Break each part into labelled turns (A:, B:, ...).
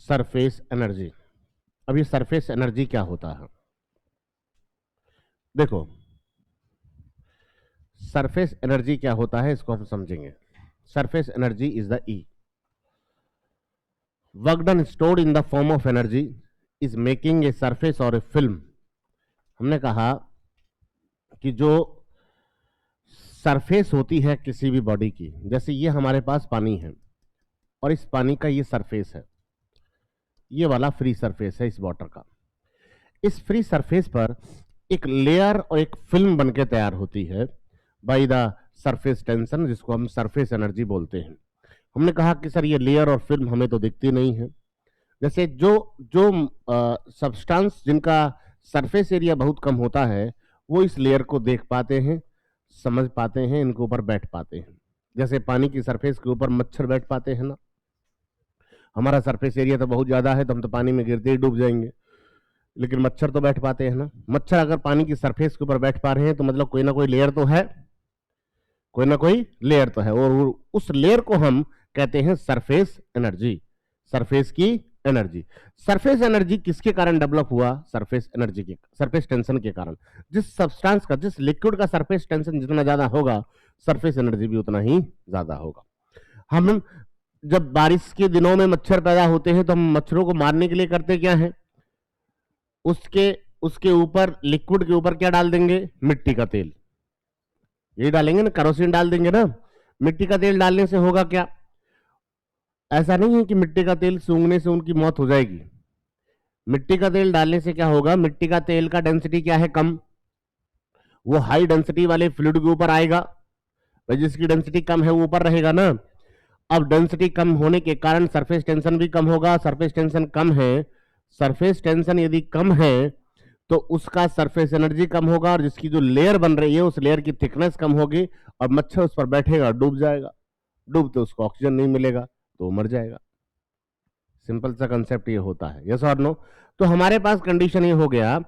A: Surface energy. अब ये surface energy क्या होता है? देखो, सरफेस एनर्जी क्या होता है इसको हम समझेंगे। Surface energy is the E work done stored in the form of energy is making a surface और ए फिल्म। हमने कहा कि जो सरफेस होती है किसी भी बॉडी की, जैसे ये हमारे पास पानी है और इस पानी का ये सरफेस है, ये वाला फ्री सरफेस है इस वाटर का। इस फ्री सरफेस पर एक लेयर और एक फिल्म बनके तैयार होती है बाय द सरफेस टेंशन, जिसको हम सरफेस एनर्जी बोलते हैं। हमने कहा कि सर ये लेयर और फिल्म हमें तो दिखती नहीं है। जैसे जो जो सब्सटेंस जिनका सरफेस एरिया बहुत कम होता है वो इस लेयर को देख पाते हैं, समझ पाते हैं, इनके ऊपर बैठ पाते हैं। जैसे पानी की सरफेस के ऊपर मच्छर बैठ पाते हैं ना। हमारा सरफेस एरिया तो बहुत ज्यादा है तो हम तो पानी में गिरते ही डूब जाएंगे, लेकिन मच्छर तो बैठ पाते हैं ना। मच्छर अगर पानी की सरफेस के ऊपर बैठ पा रहे हैं तो मतलब कोई ना कोई लेयर तो है, कोई ना कोई लेयर तो है, और उस लेयर को हम कहते हैं सरफेस एनर्जी, सरफेस की एनर्जी। सरफेस एनर्जी किसके कारण डेवलप हुआ? सरफेस एनर्जी के, सरफेस टेंशन के कारण। जिस सब्सटेंस का, जिस लिक्विड का सरफेस टेंशन जितना ज्यादा होगा, सरफेस एनर्जी भी उतना ही ज्यादा होगा। हम जब बारिश के दिनों में मच्छर पैदा होते हैं तो हम मच्छरों को मारने के लिए करते क्या है? उसके उसके ऊपर, लिक्विड के ऊपर क्या डाल देंगे? मिट्टी का तेल। ये डालेंगे ना, केरोसिन डाल देंगे ना। मिट्टी का तेल डालने से होगा क्या? ऐसा नहीं है कि मिट्टी का तेल सूंघने से उनकी मौत हो जाएगी। मिट्टी का तेल डालने से क्या होगा? मिट्टी का तेल का डेंसिटी क्या है? कम। वो हाई डेंसिटी वाले फ्लूइड के ऊपर आएगा, जिसकी डेंसिटी कम है वो ऊपर रहेगा ना। अब डेंसिटी कम होने के कारण सरफेस टेंशन भी कम होगा। सरफेस टेंशन कम है, सरफेस टेंशन यदि कम है तो उसका सरफेस एनर्जी कम होगा, और जिसकी जो लेयर बन रही है उस लेयर की थिकनेस कम होगी, और मच्छर उस पर बैठेगा, डूब जाएगा। डूबते उसको ऑक्सीजन नहीं मिलेगा तो वो मर जाएगा। सिंपल सा कंसेप्ट ये होता है, यस और नो। तो हमारे पास कंडीशन ये हो गया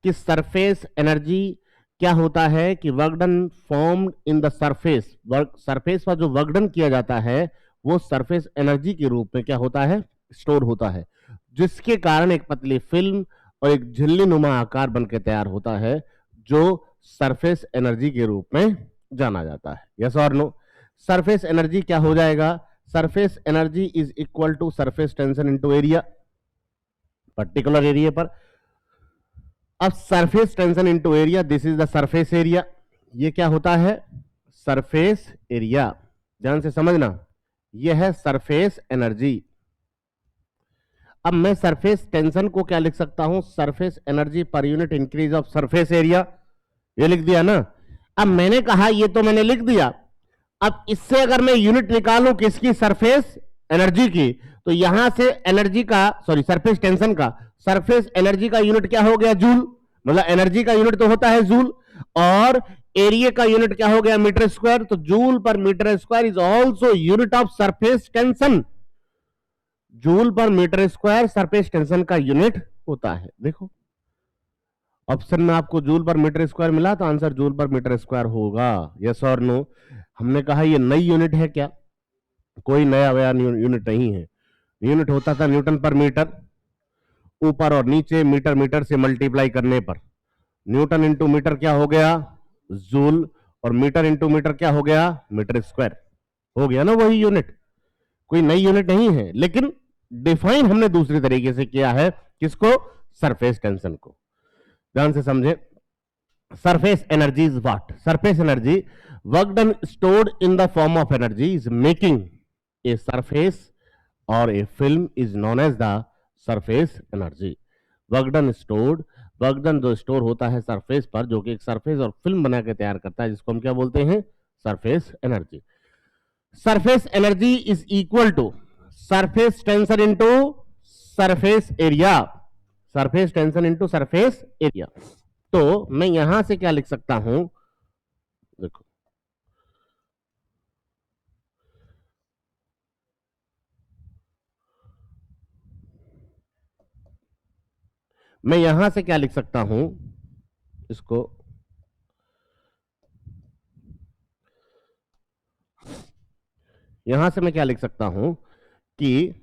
A: कि सरफेस एनर्जी क्या होता है कि work done formed in the surface, surface पर जो वर्क डन किया जाता है वो सरफेस एनर्जी के रूप में क्या होता है? स्टोर होता है, जिसके कारण एक पतली फिल्म और एक झिल्ली नुमा आकार बनकर तैयार होता है, जो सरफेस एनर्जी के रूप में जाना जाता है। यस और नो। सरफेस एनर्जी क्या हो जाएगा? Surface energy is equal to surface tension into area, particular area पर। अब surface tension into area, this is the surface area. ये क्या होता है? Surface area. ध्यान से समझना, यह है सरफेस एनर्जी। अब मैं सरफेस टेंशन को क्या लिख सकता हूं? Surface energy per unit increase of surface area. ये लिख दिया ना। अब मैंने कहा ये तो मैंने लिख दिया, अब इससे अगर मैं यूनिट निकालूं किसकी? सरफेस एनर्जी की, तो यहां से एनर्जी का, सॉरी सरफेस टेंशन का, सरफेस एनर्जी का यूनिट क्या हो गया? जूल। मतलब एनर्जी का यूनिट तो होता है जूल, और एरिया का यूनिट क्या हो गया? Metre square. तो joule per metre square is also unit of surface tension. Joule per metre square surface tension का यूनिट होता है। देखो ऑप्शन में आपको जूल पर मीटर स्क्वायर मिला, तो answer joule per metre square होगा। यस और नो। हमने कहा ये नई यूनिट है क्या? कोई नया वया यूनिट नहीं है। यूनिट होता था न्यूटन पर मीटर, ऊपर और नीचे मीटर मीटर से मल्टीप्लाई करने पर। न्यूटन इंटू मीटर क्या हो गया? जूल, और मीटर इंटू मीटर क्या हो गया? Metre square. हो गया ना वही यूनिट। कोई नई यूनिट नहीं है, लेकिन डिफाइन हमने दूसरी तरीके से किया है। किसको? सरफेस टेंशन को। ध्यान से समझे। Surface energy is what? Surface energy work done stored in the form of energy is making a surface और a film is known as the surface energy. Work done stored, work done जो store होता है surface पर, जो कि एक surface और film बना के तैयार करता है, जिसको हम क्या बोलते हैं? Surface energy. Surface energy is equal to surface tension into surface area, surface tension into surface area. तो मैं यहां से क्या लिख सकता हूं? देखो मैं यहां से क्या लिख सकता हूं? इसको यहां से मैं क्या लिख सकता हूं कि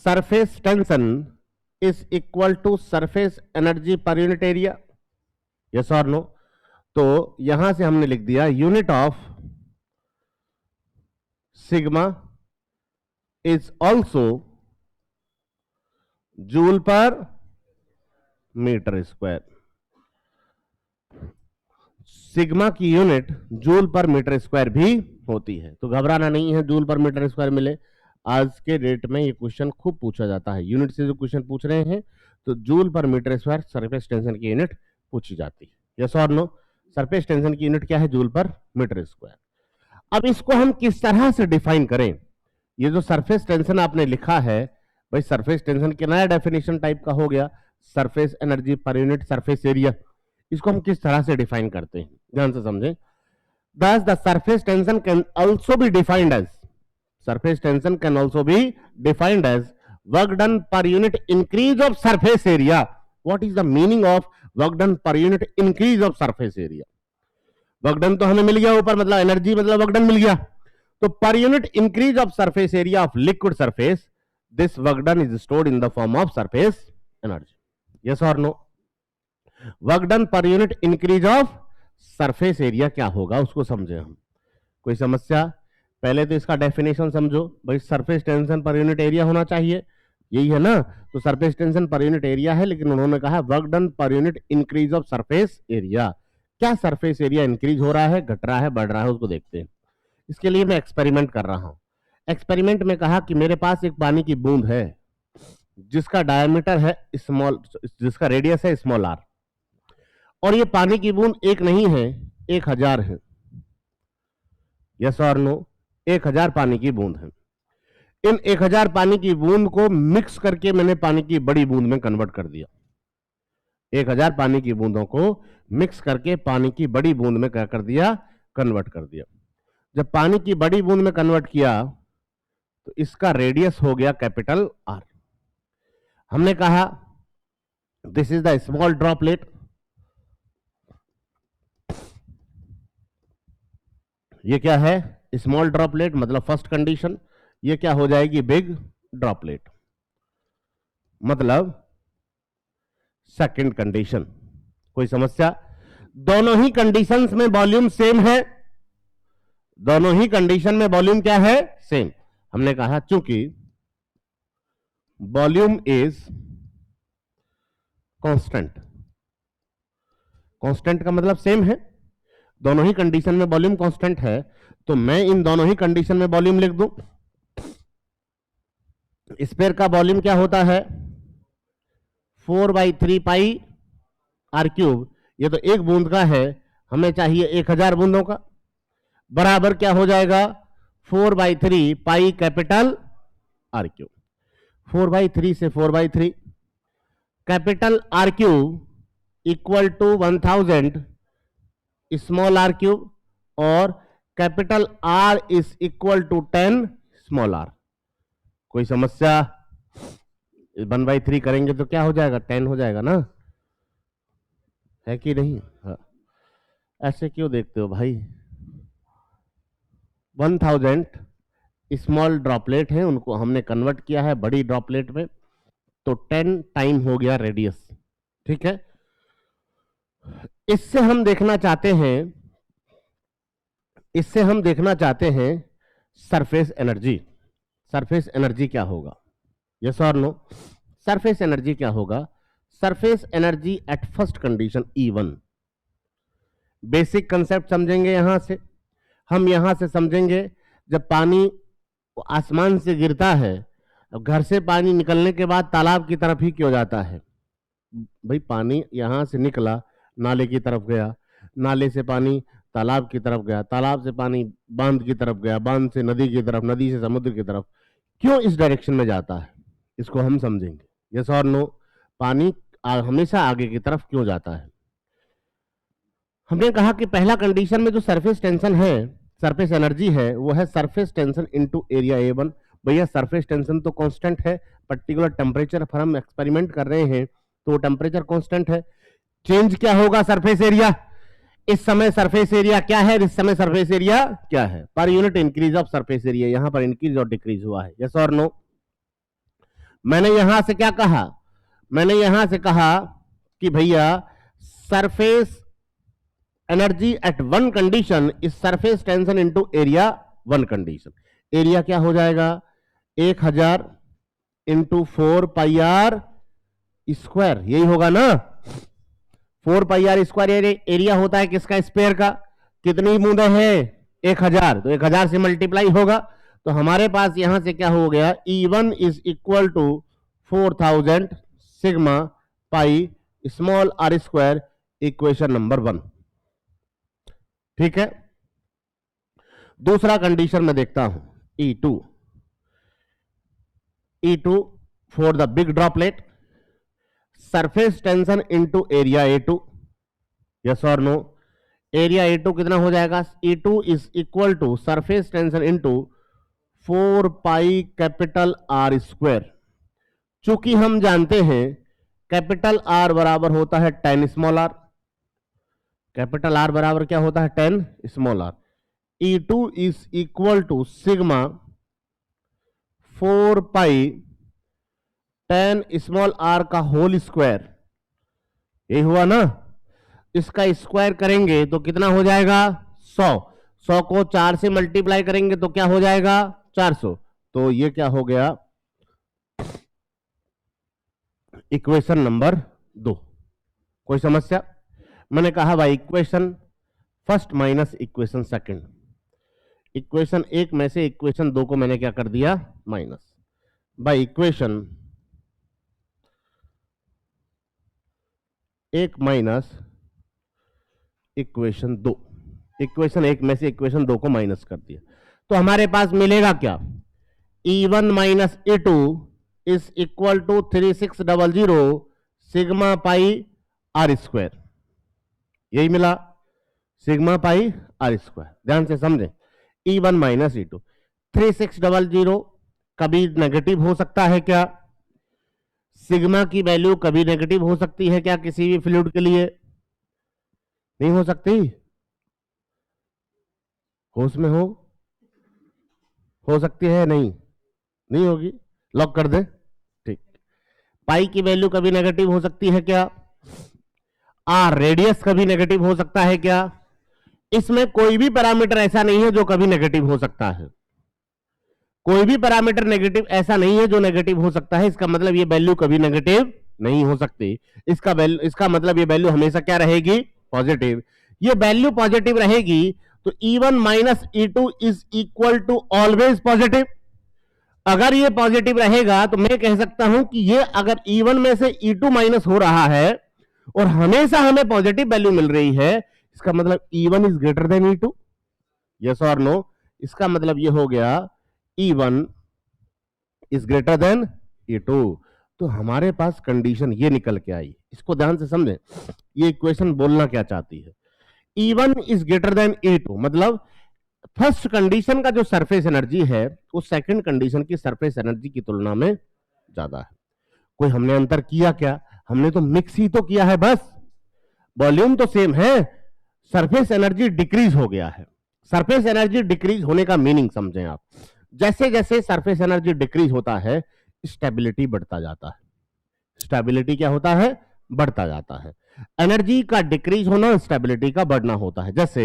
A: surface tension is equal to surface energy per unit area, yes और नो? तो यहां से हमने लिख दिया unit of sigma is also joule per metre square. Sigma की unit joule per metre square भी होती है, तो घबराना नहीं है जूल पर मीटर स्क्वायर मिले। आज के डेट में ये क्वेश्चन खूब पूछा जाता है, यूनिट से जो क्वेश्चन पूछ रहे हैं तो joule per metre square surface tension की यूनिट पूछी जाती है, यस और नो? सरफेस टेंशन की यूनिट क्या है? Joule per metre square. अब इसको हम किस तरह से डिफाइन करें? ये जो सरफेस टेंशन आपने लिखा है भाई, सरफेस टेंशन के नया डेफिनेशन टाइप का हो गया, surface energy per unit surface area. इसको हम किस तरह से डिफाइन करते हैं, ध्यान से समझें। Thus, the surface tension can also be defined as surface tension can also be defined as work done per unit increase of surface area. What is the meaning of work done per unit increase of surface area? Work done तो हमें मिल गया ऊपर, मतलब energy मतलब work done मिल गया, तो per unit increase of surface area of liquid surface, this work done is stored in the form of surface energy, yes और no? Work done per unit increase of surface area क्या होगा उसको समझे हम। कोई समस्या? पहले तो इसका डेफिनेशन समझो भाई, सरफेस टेंशन पर यूनिट एरिया होना चाहिए, यही है ना? तो सरफेस टेंशन पर यूनिट एरिया है, लेकिन उन्होंने कहा work done per unit increase of surface area. क्या सरफेस एरिया इंक्रीज हो रहा है, घट रहा है, बढ़ रहा है, उसको देखते हैं। इसके लिए मैं एक्सपेरिमेंट कर रहा हूं। एक्सपेरिमेंट में कहा कि मेरे पास एक पानी की बूंद है जिसका डायमीटर है स्मॉल, जिसका रेडियस है स्मॉल आर, और ये पानी की बूंद एक नहीं है, 1000 है, यस और नो? 1000 पानी की बूंद है। इन 1000 पानी की बूंद को मिक्स करके मैंने पानी की बड़ी बूंद में कन्वर्ट कर दिया। 1000 पानी की बूंदों को मिक्स करके पानी की बड़ी बूंद में क्या कर दिया? कन्वर्ट कर दिया। जब पानी की बड़ी बूंद में कन्वर्ट किया तो इसका रेडियस हो गया कैपिटल आर। हमने कहा this is the small droplet, ये क्या है? स्मॉल ड्रॉपलेट, मतलब फर्स्ट कंडीशन। ये क्या हो जाएगी? बिग ड्रॉपलेट, मतलब सेकंड कंडीशन। कोई समस्या? दोनों ही कंडीशंस में वॉल्यूम सेम है, दोनों ही कंडीशन में वॉल्यूम क्या है? सेम। हमने कहा चूंकि वॉल्यूम इज कांस्टेंट, कांस्टेंट का मतलब सेम है, दोनों ही कंडीशन में वॉल्यूम कांस्टेंट है, तो मैं इन दोनों ही कंडीशन में वॉल्यूम लिख दूं। स्फीयर का वॉल्यूम क्या होता है? 4/3 पाई आर क्यूब। ये तो एक बूंद का है, हमें चाहिए 1000 बूंदों का, बराबर क्या हो जाएगा? 4/3 पाई कैपिटल आर क्यूब। 4/3 से 4/3 capital R cube equal to 1000 small R cube, और capital R is equal to 10 small R. कोई समस्या? 1/3 करेंगे तो क्या हो जाएगा? 10 हो जाएगा ना, है कि नहीं? हाँ। ऐसे क्यों देखते हो भाई? 1000 स्मॉल ड्रॉपलेट है, उनको हमने कन्वर्ट किया है बड़ी ड्रॉपलेट में, तो 10 टाइम हो गया रेडियस, ठीक है? इससे हम देखना चाहते हैं सरफेस एनर्जी। सरफेस एनर्जी क्या होगा, यस और नो? सरफेस एनर्जी क्या होगा? Surface energy at first condition E1। Basic concept समझेंगे यहां से, हम यहां से समझेंगे जब पानी आसमान से गिरता है, घर से पानी निकलने के बाद तालाब की तरफ ही क्यों जाता है? भाई पानी यहां से निकला, नाले की तरफ गया, नाले से पानी तालाब की तरफ गया, तालाब से पानी बांध की तरफ गया, बांध से नदी की तरफ, नदी से समुद्र की तरफ, क्यों इस डायरेक्शन में जाता है? इसको हम समझेंगे, यस और नो? पानी हमेशा आगे की तरफ क्यों जाता है? हमने कहा कि पहला कंडीशन में जो सरफेस टेंशन है, सरफेस एनर्जी है, वो है surface tension into area A1। भैया सरफेस टेंशन तो कांस्टेंट है, पर्टिकुलर टेम्परेचर पर हम एक्सपेरिमेंट कर रहे हैं तो टेम्परेचर कांस्टेंट है। चेंज क्या होगा? Surface area. इस समय सरफेस एरिया क्या है, इस समय सरफेस एरिया क्या है? पर unit increase of surface area, यहां पर इंक्रीज और डिक्रीज हुआ है, यस और नो? मैंने यहां से क्या कहा, मैंने यहां से कहा कि भैया surface energy at one condition is surface tension into area one condition. Area क्या हो जाएगा, 1000 इंटू 4 पाई आर स्क्वायर, यही होगा ना। 4 पाई आर स्क्वायर एरिया होता है किसका, स्पेयर का। कितनी बूंदें हैं, 1000, तो 1000 से मल्टीप्लाई होगा। तो हमारे पास यहां से क्या हो गया, E1 is equal to 4000 sigma pi small R square, equation number 1। ठीक है, दूसरा कंडीशन में देखता हूं, E2 for the big droplet, surface tension into area A2, yes और नो। एरिया A2 कितना हो जाएगा, E2 is equal to surface tension into 4 pi capital R square. चूंकि हम जानते हैं कैपिटल आर बराबर होता है 10 स्मॉल आर, कैपिटल आर बराबर क्या होता है, 10 small R. E2 is equal to sigma 4 pi 10 small R का होल स्क्वायर, ये हुआ ना। इसका स्क्वायर करेंगे तो कितना हो जाएगा, 100। 100 को 4 से मल्टीप्लाई करेंगे तो क्या हो जाएगा, 400। तो ये क्या हो गया, इक्वेशन नंबर 2। कोई समस्या? मैंने कहा भाई equation first minus equation second, equation 1 में से इक्वेशन 2 को मैंने क्या कर दिया, माइनस। भाई इक्वेशन 1 माइनस इक्वेशन 2, इक्वेशन 1 में से इक्वेशन 2 को माइनस कर दिया, तो हमारे पास मिलेगा क्या, E1 minus E2 is equal to 3600 sigma pi R square, यही मिला, सिग्मा पाई आर स्क्वायर। ध्यान से समझें, E1 माइनस E2, 3600 कभी नेगेटिव हो सकता है क्या, सिग्मा की वैल्यू कभी नेगेटिव हो सकती है क्या किसी भी फ्लूइड के लिए, नहीं हो सकती, होश में हो सकती है, नहीं, नहीं होगी, लॉक कर दे। ठीक, पाई की वैल्यू कभी नेगेटिव हो सकती है क्या, आर रेडियस कभी नेगेटिव हो सकता है क्या, इसमें कोई भी पैरामीटर ऐसा नहीं है जो कभी नेगेटिव हो सकता है, कोई भी पैरामीटर नेगेटिव ऐसा नहीं है जो नेगेटिव हो सकता है। इसका मतलब ये वैल्यू कभी नेगेटिव नहीं हो सकती, इसका मतलब ये वैल्यू हमेशा क्या रहेगी, पॉजिटिव। ये वैल्यू पॉजिटिव रहेगी तो E1 minus E2 is equal to always positive. अगर ये पॉजिटिव रहेगा तो मैं कह सकता हूं कि ये अगर E1 में से E2 माइनस हो रहा है और हमेशा हमें पॉजिटिव वैल्यू मिल रही है, इसका मतलब E1 is greater than E2, yes और नो। इसका मतलब ये हो गया E1 is greater than E2। तो हमारे पास कंडीशन ये निकल के आई, इसको ध्यान से समझें, ये इक्वेशन बोलना क्या चाहती है। E1 is greater than E2 मतलब फर्स्ट कंडीशन का जो सरफेस एनर्जी है वो सेकंड कंडीशन की सरफेस एनर्जी की तुलना में ज्यादा है। कोई हमने अंतर किया क्या, हमने तो मिक्स ही तो किया है, बस वॉल्यूम तो सेम है, सरफेस एनर्जी डिक्रीज हो गया है। सरफेस एनर्जी डिक्रीज होने का मीनिंग समझें आप, जैसे जैसे सरफेस एनर्जी डिक्रीज होता है स्टेबिलिटी बढ़ता जाता है, स्टेबिलिटी क्या होता है, बढ़ता जाता है। एनर्जी का डिक्रीज होना स्टेबिलिटी का बढ़ना होता है। जैसे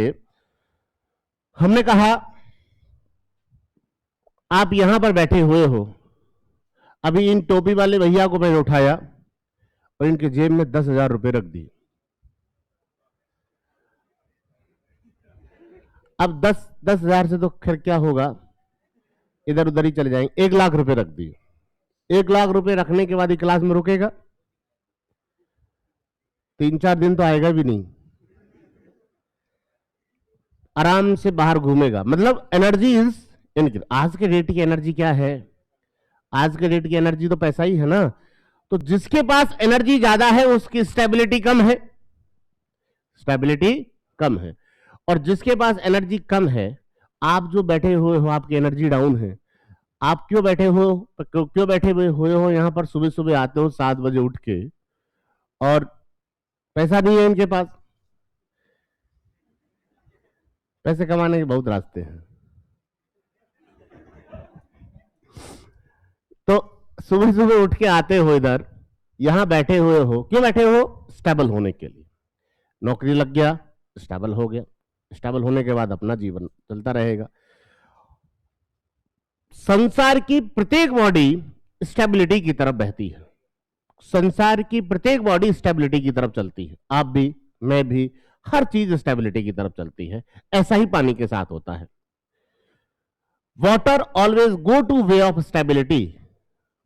A: हमने कहा आप यहां पर बैठे हुए हो, अभी इन टोपी वाले भैया को मैंने उठाया और इनके जेब में 10,000 रुपए रख दिए। अब 10,000 से तो खैर क्या होगा, इधर उधर ही चले जाएंगे। 1,00,000 रुपए रख दिए, 1,00,000 रुपए रखने के बाद ही क्लास में रुकेगा, 3-4 दिन तो आएगा भी नहीं, आराम से बाहर घूमेगा। मतलब एनर्जी इज इनक्रीज। आज के डेट की एनर्जी क्या है, आज के डेट की एनर्जी तो पैसा ही है ना। तो जिसके पास एनर्जी ज्यादा है उसकी स्टेबिलिटी कम है, स्टेबिलिटी कम है। और जिसके पास एनर्जी कम है, आप जो बैठे हुए हो आपकी एनर्जी डाउन है, आप क्यों बैठे हुए हो यहां पर, सुबह सुबह आते हो 7 बजे उठ के और पैसा नहीं है इनके पास। पैसे कमाने के बहुत रास्ते हैं। तो सुबह सुबह उठ के आते हो इधर, यहां बैठे हुए हो, क्यों बैठे हो? स्टेबल होने के लिए। नौकरी लग गया, स्टेबल हो गया, स्टेबल होने के बाद अपना जीवन चलता रहेगा। संसार की प्रत्येक बॉडी स्टेबिलिटी की तरफ बहती है, संसार की प्रत्येक बॉडी स्टेबिलिटी की तरफ चलती है, आप भी, मैं भी, हर चीज स्टेबिलिटी की तरफ चलती है। ऐसा ही पानी के साथ होता है। Water always go to way of stability,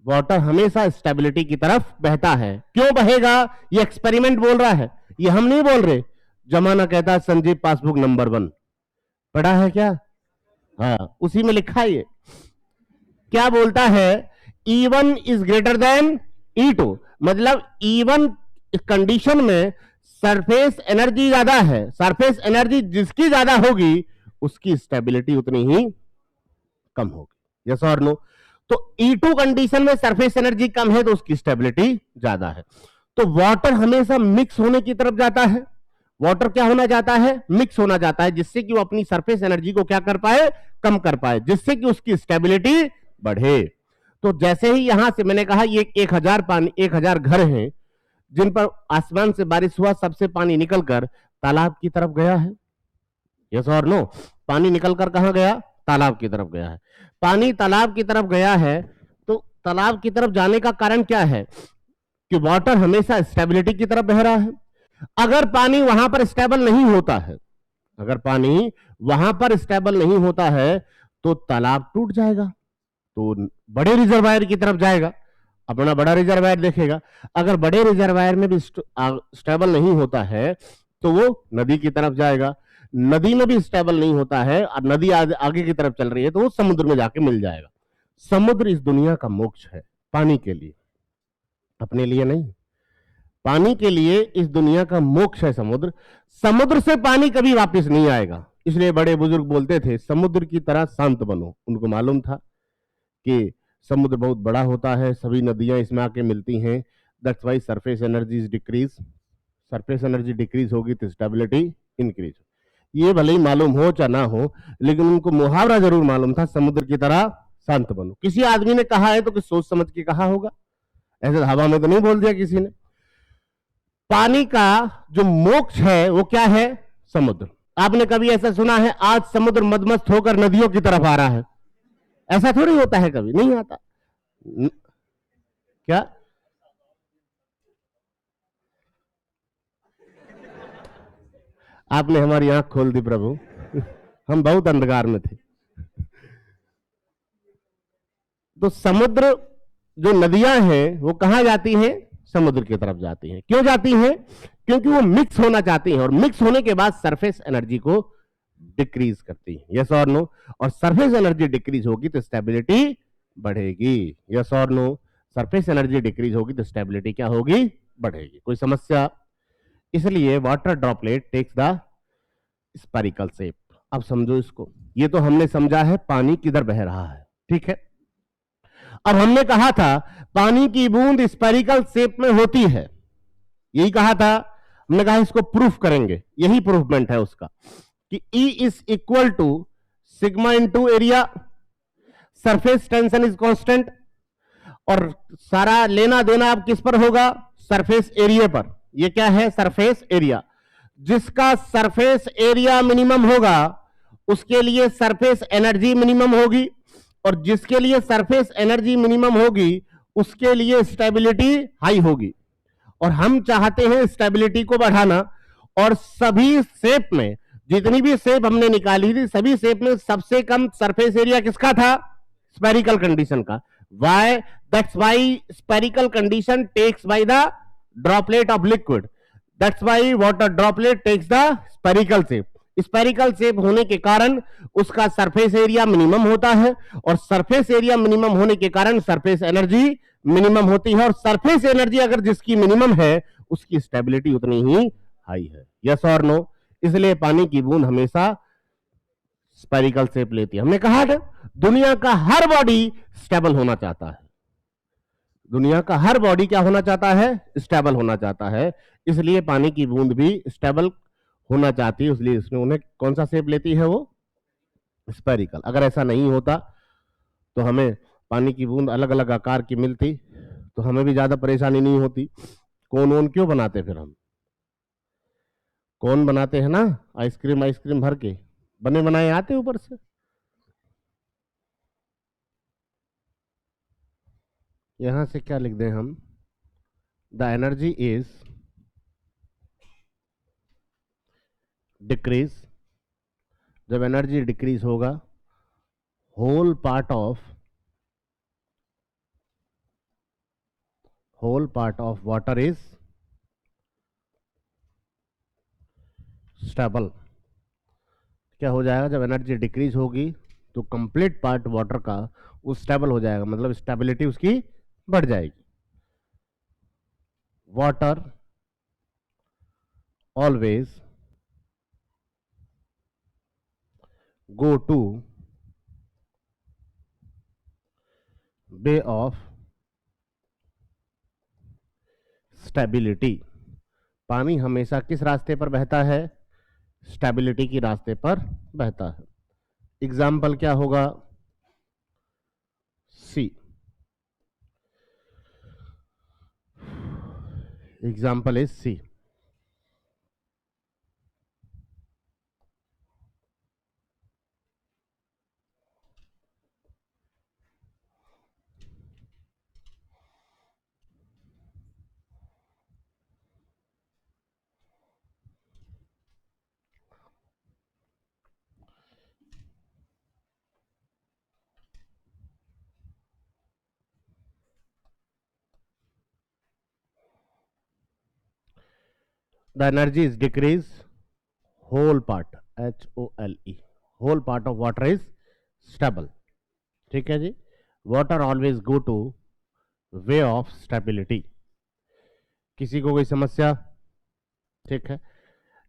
A: water हमेशा स्टेबिलिटी की तरफ बहता है। क्यों बहेगा? ये एक्सपेरिमेंट बोल रहा है, ये हम नहीं बोल रहे। जमाना कहता है संजीव पासबुक नंबर 1 पढ़ा है क्या? हाँ, उसी में लिखा है ये। क्या बोलता है? E1 is greater than E2, मतलब E1 कंडीशन में सरफेस एनर्जी ज्यादा है, सरफेस एनर्जी जिसकी ज्यादा होगी उसकी स्टेबिलिटी उतनी ही कम होगी। यस और नो? तो E2 कंडीशन में सरफेस एनर्जी कम है तो उसकी स्टेबिलिटी ज्यादा है। तो वाटर हमेशा मिक्स होने की तरफ जाता है। वाटर क्या होना चाहता है? मिक्स होना चाहता है, जिससे कि वो अपनी सरफेस एनर्जी को क्या कर पाए? कम कर पाए, जिससे कि उसकी स्टेबिलिटी बढ़े। तो जैसे ही यहां से मैंने कहा ये 1000 घर हैं जिन पर आसमान से बारिश हुआ, सबसे पानी निकलकर तालाब की तरफ गया है। यस और नो? पानी निकलकर कहां गया? तालाब की तरफ गया है। पानी तालाब की तरफ गया है, तो तालाब की तरफ जाने का कारण क्या है? कि वाटर हमेशा स्टेबिलिटी की तरफ बह रहा है। अगर पानी वहां पर स्टेबल नहीं होता है, अगर पानी वहां पर स्टेबल नहीं होता है तो तालाब टूट जाएगा, तो बड़े रिजर्वायर की तरफ जाएगा, अपना बड़ा रिजर्वायर देखेगा। अगर बड़े रिजर्वायर में भी स्टेबल नहीं होता है तो वो नदी की तरफ जाएगा, नदी में भी स्टेबल नहीं होता है और नदी आगे की तरफ चल रही है तो वो समुद्र में जाके मिल जाएगा। समुद्र इस दुनिया का मोक्ष है पानी के लिए, अपने लिए नहीं, पानी के लिए इस दुनिया का मोक्ष है समुद्र। समुद्र से पानी कभी वापस नहीं आएगा, इसलिए बड़े बुजुर्ग बोलते थे समुद्र की तरह शांत बनो। उनको मालूम था कि समुद्र बहुत बड़ा होता है, सभी नदियां इसमें आके मिलती हैं, that's why surface energy is decrease. Surface energy decrease होगी तो स्टेबिलिटी इंक्रीज। ये भले ही मालूम हो चाहे ना हो, लेकिन उनको मुहावरा जरूर मालूम था, समुद्र की तरह शांत बनो। किसी आदमी ने कहा है तो कुछ सोच समझ के कहा होगा, ऐसे हवा में तो नहीं बोल दिया किसी ने। पानी का जो मोक्ष है वो क्या है? समुद्र। आपने कभी ऐसा सुना है आज समुद्र मदमस्त होकर नदियों की तरफ आ रहा है? ऐसा थोड़ी होता है, कभी नहीं आता। क्या? आपने हमारी आंख खोल दी प्रभु, हम बहुत अंधकार में थे। तो समुद्र जो नदियां हैं वो कहां जाती हैं? समुद्र की तरफ जाती हैं। क्यों जाती हैं? क्योंकि वो मिक्स होना चाहती हैं और मिक्स होने के बाद सरफेस एनर्जी को डिक्रीज करती है। यस और नो? और सरफेस एनर्जी डिक्रीज होगी तो स्टेबिलिटी बढ़ेगी। यस और नो? सरफेस एनर्जी डिक्रीज होगी तो स्टेबिलिटी क्या होगी? बढ़ेगी। कोई समस्या? इसलिए water droplet takes the spherical shape. अब समझो इसको, ये तो हमने समझा है पानी किधर बह रहा है, ठीक है। अब हमने कहा था पानी की बूंद स्पेरिकल शेप में होती है, यही कहा था। हमने कहा इसको प्रूफ करेंगे, यही प्रूफमेंट है उसका कि E is equal to sigma into area, surface tension is constant, और सारा लेना देना अब किस पर होगा? सरफेस एरिया पर। ये क्या है? Surface area. जिसका सरफेस एरिया मिनिमम होगा उसके लिए सरफेस एनर्जी मिनिमम होगी, और जिसके लिए सरफेस एनर्जी मिनिमम होगी उसके लिए स्टेबिलिटी हाई होगी। और हम चाहते हैं स्टेबिलिटी को बढ़ाना, और सभी शेप में, जितनी भी शेप हमने निकाली थी, सभी शेप में सबसे कम सरफेस एरिया किसका था? स्पेरिकल कंडीशन का। Why? That's why spherical condition takes by the droplet of liquid. That's why water droplet takes the spherical shape. Spherical shape होने के कारण उसका सरफेस एरिया मिनिमम होता है, और सरफेस एरिया मिनिमम होने के कारण सरफेस एनर्जी मिनिमम होती है, और सरफेस एनर्जी अगर जिसकी मिनिमम है उसकी स्टेबिलिटी उतनी ही हाई है। यस और नो? इसलिए पानी की बूंद हमेशा स्पेरिकल शेप लेती है। हमने कहा था दुनिया का हर बॉडी स्टेबल होना चाहता है, दुनिया का हर बॉडी क्या होना चाहता है? स्टेबल होना चाहता है। इसलिए पानी की बूंद भी स्टेबल होना चाहती है, इसलिए इसमें उन्हें कौन सा शेप लेती है? वो स्पेरिकल। अगर ऐसा नहीं होता तो हमें पानी की बूंद अलग अलग आकार की मिलती तो हमें भी ज्यादा परेशानी नहीं होती। कोन वोन क्यों बनाते फिर हम? कोन बनाते हैं ना, आइसक्रीम आइसक्रीम भर के, बने बनाए आते ऊपर से। यहां से क्या लिख दें हम? The energy is decrease. जब एनर्जी डिक्रीज होगा, whole part of water is stable. क्या हो जाएगा जब एनर्जी डिक्रीज होगी? तो कंप्लीट पार्ट वाटर का वो स्टेबल हो जाएगा, मतलब स्टेबिलिटी उसकी बढ़ जाएगी। Water always go to way of stability. पानी हमेशा किस रास्ते पर बहता है? स्टेबिलिटी की रास्ते पर बहता है। एग्जाम्पल क्या होगा? C. Example is C. The energy is decrease, whole part, HOLE, whole part of water is stable। ठीक है जी। Water always go to way of stability. किसी को कोई समस्या? ठीक है,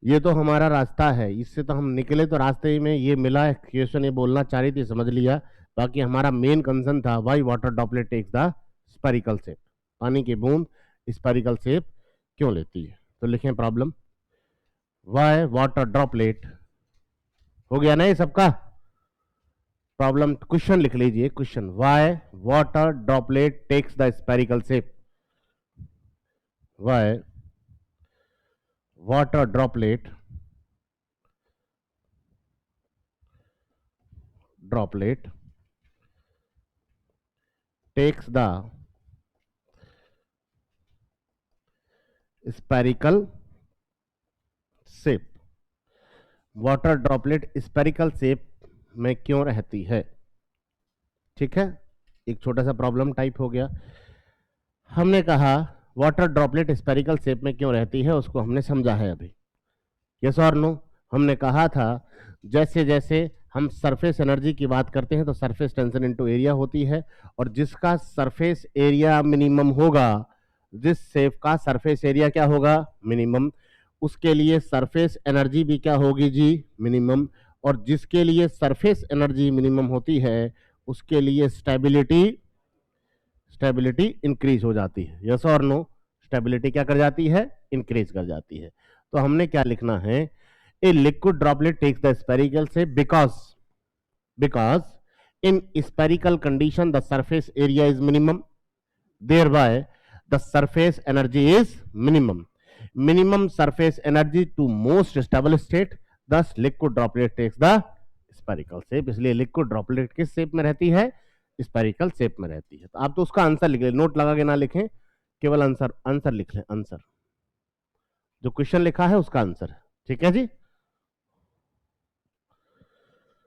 A: ये तो हमारा रास्ता है, इससे तो हम निकले तो रास्ते में ये मिला क्वेश्चन, ये बोलना चाह रही थी, समझ लिया। बाकी हमारा मेन कंसर्न था why water droplet takes the spherical shape. पानी की बूंद स्पेरिकल शेप क्यों लेती है? तो लिखें प्रॉब्लम, वाई वाटर ड्रॉपलेट। हो गया ना ये सबका? प्रॉब्लम क्वेश्चन लिख लीजिए, question, why water droplet takes the spherical shape. Why water droplet takes the spherical shape। Water droplet spherical shape में क्यों रहती है? ठीक है, एक छोटा सा प्रॉब्लम टाइप हो गया। हमने कहा वाटर ड्रॉपलेट स्पेरिकल शेप में क्यों रहती है, उसको हमने समझा है अभी। यस और नो? हमने कहा था जैसे जैसे हम सरफेस एनर्जी की बात करते हैं तो सरफेस टेंशन इनटू एरिया होती है, और जिसका सरफेस एरिया मिनिमम होगा, जिस शेप का सरफेस एरिया क्या होगा? मिनिमम, उसके लिए सरफेस एनर्जी भी क्या होगी जी? मिनिमम। और जिसके लिए सरफेस एनर्जी मिनिमम होती है उसके लिए स्टेबिलिटी इंक्रीज हो जाती है। यस और नो? स्टेबिलिटी क्या कर जाती है? इंक्रीज कर जाती है। तो हमने क्या लिखना है? A liquid droplet takes the spherical shape because in spherical condition the surface area is minimum, thereby the surface energy is minimum surface energy to most stable state, thus liquid droplet takes the spherical shape। इसलिए liquid droplet किस shape में रहती है? Spherical shape में रहती है। तो आप तो उसका आंसर लिख लें, नोट लगा के ना लिखें, केवल आंसर लिख लें, आंसर जो क्वेश्चन लिखा है उसका आंसर। ठीक है जी।